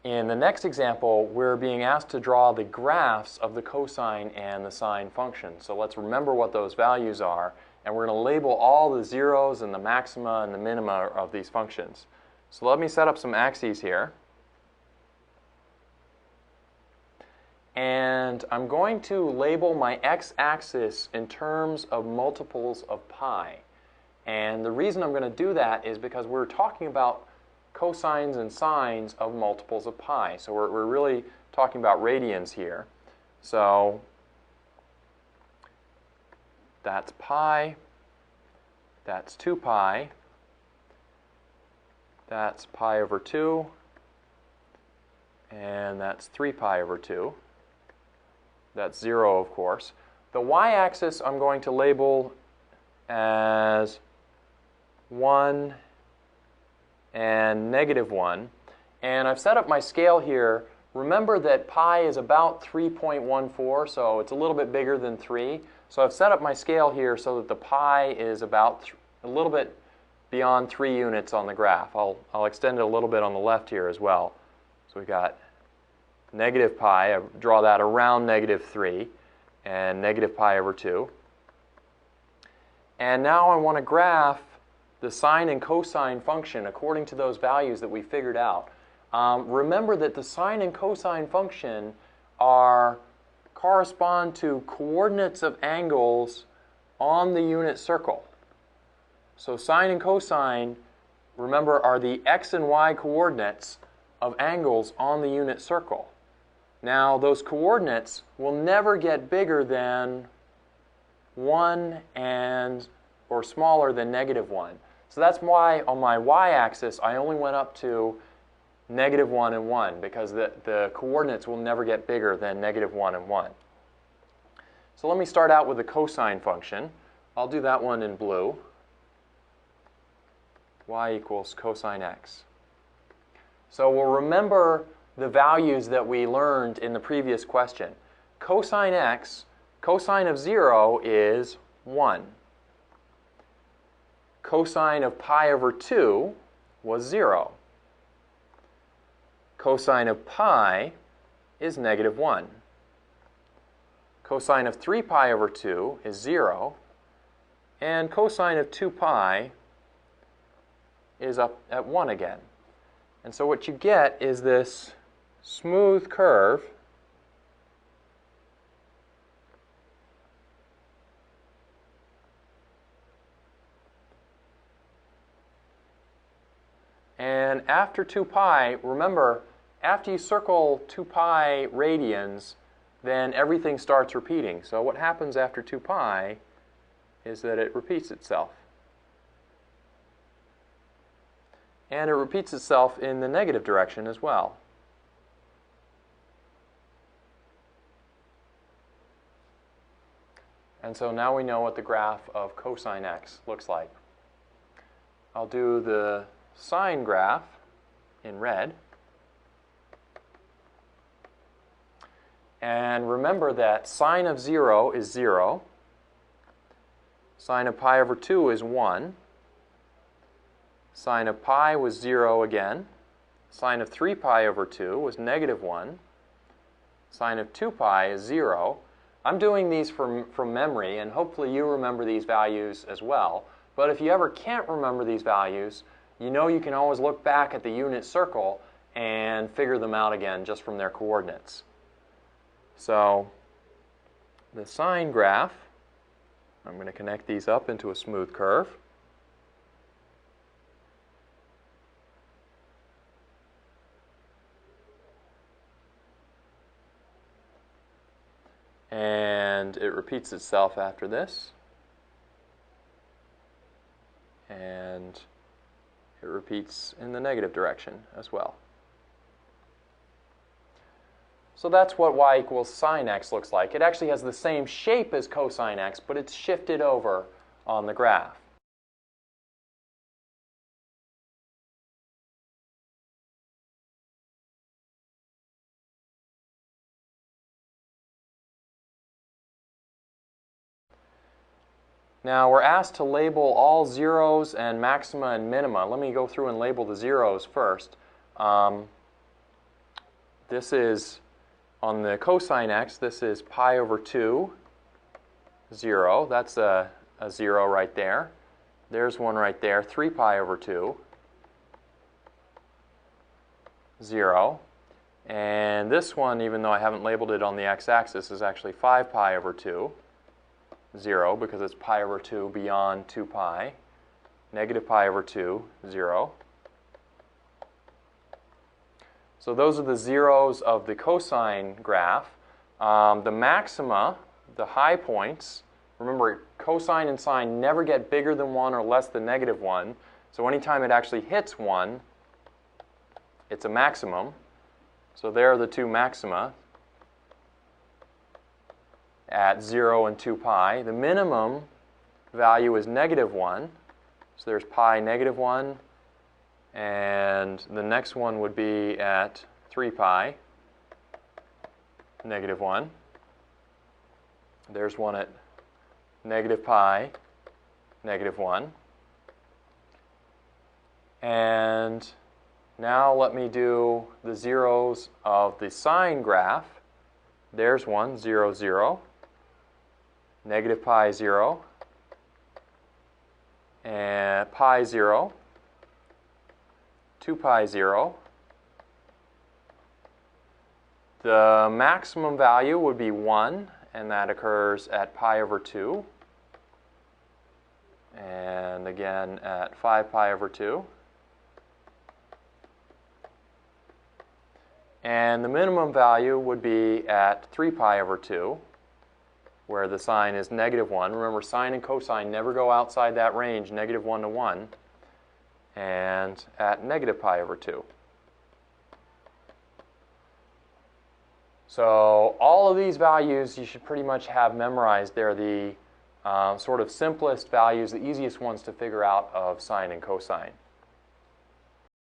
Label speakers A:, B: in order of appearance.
A: In the next example, we're being asked to draw the graphs of the cosine and the sine function. So let's remember what those values are, and we're going to label all the zeros and the maxima and the minima of these functions. So let me set up some axes here. And I'm going to label my x-axis in terms of multiples of pi. And the reason I'm going to do that is because we're talking about cosines and sines of multiples of pi. So we're really talking about radians here. So that's pi, that's 2 pi, that's pi over 2, and that's 3 pi over 2. That's 0, of course. The y-axis I'm going to label as 1 and -1. And I've set up my scale here. Remember that pi is about 3.14, so it's a little bit bigger than 3. So I've set up my scale here so that the pi is about a little bit beyond 3 units on the graph. I'll extend it a little bit on the left here as well. So we've got negative pi, I draw that around -3, and negative pi over 2. And now I want to graph the sine and cosine function according to those values that we figured out. Remember that the sine and cosine function correspond to coordinates of angles on the unit circle. So sine and cosine, remember, are the x and y coordinates of angles on the unit circle. Now, those coordinates will never get bigger than 1 or smaller than -1. So that's why on my y-axis I only went up to -1 and 1, because the coordinates will never get bigger than -1 and 1. So let me start out with the cosine function. I'll do that one in blue. Y equals cosine x. So we'll remember the values that we learned in the previous question. Cosine x, cosine of 0 is 1. Cosine of pi over 2 was 0. Cosine of pi is -1. Cosine of 3 pi over 2 is 0. And cosine of 2 pi is up at 1 again. And so what you get is this smooth curve and after 2 pi, remember, after you circle 2 pi radians, then everything starts repeating. So what happens after 2 pi is that it repeats itself. And it repeats itself in the negative direction as well. And so now we know what the graph of cosine x looks like. I'll do the sine graph in red. And remember that sine of 0 is 0. Sine of pi over 2 is 1. Sine of pi was 0 again. Sine of 3 pi over 2 was -1. Sine of 2 pi is 0. I'm doing these from memory, and hopefully you remember these values as well. But if you ever can't remember these values, you know you can always look back at the unit circle and figure them out again just from their coordinates. So the sine graph, I'm going to connect these up into a smooth curve. And it repeats itself after this. And it repeats in the negative direction as well. So that's what y equals sine x looks like. It actually has the same shape as cosine x, but it's shifted over on the graph. Now we're asked to label all zeros and maxima and minima. Let me go through and label the zeros first. this is, on the cosine x, this is pi over 2, 0. That's a 0 right there. There's one right there, 3 pi over 2, 0. And this one, even though I haven't labeled it on the x-axis, is actually 5 pi over 2, 0, because it's pi over 2 beyond 2 pi. Negative pi over 2, 0. So those are the zeros of the cosine graph. The maxima, the high points, remember cosine and sine never get bigger than 1 or less than negative 1. So anytime it actually hits 1, it's a maximum. So there are the two maxima at 0 and 2 pi. The minimum value is negative 1. So there's pi negative 1. And the next one would be at 3 pi negative 1. There's one at negative pi negative 1. And now let me do the zeros of the sine graph. There's one, 0, 0. Negative pi 0. And pi 0. 2 pi 0. The maximum value would be 1, and that occurs at pi over 2. And again at 5 pi over 2. And the minimum value would be at 3 pi over 2, where the sine is negative 1. Remember, sine and cosine never go outside that range, negative 1 to 1. And at negative pi over 2. So all of these values you should pretty much have memorized. They're the sort of simplest values, the easiest ones to figure out of sine and cosine.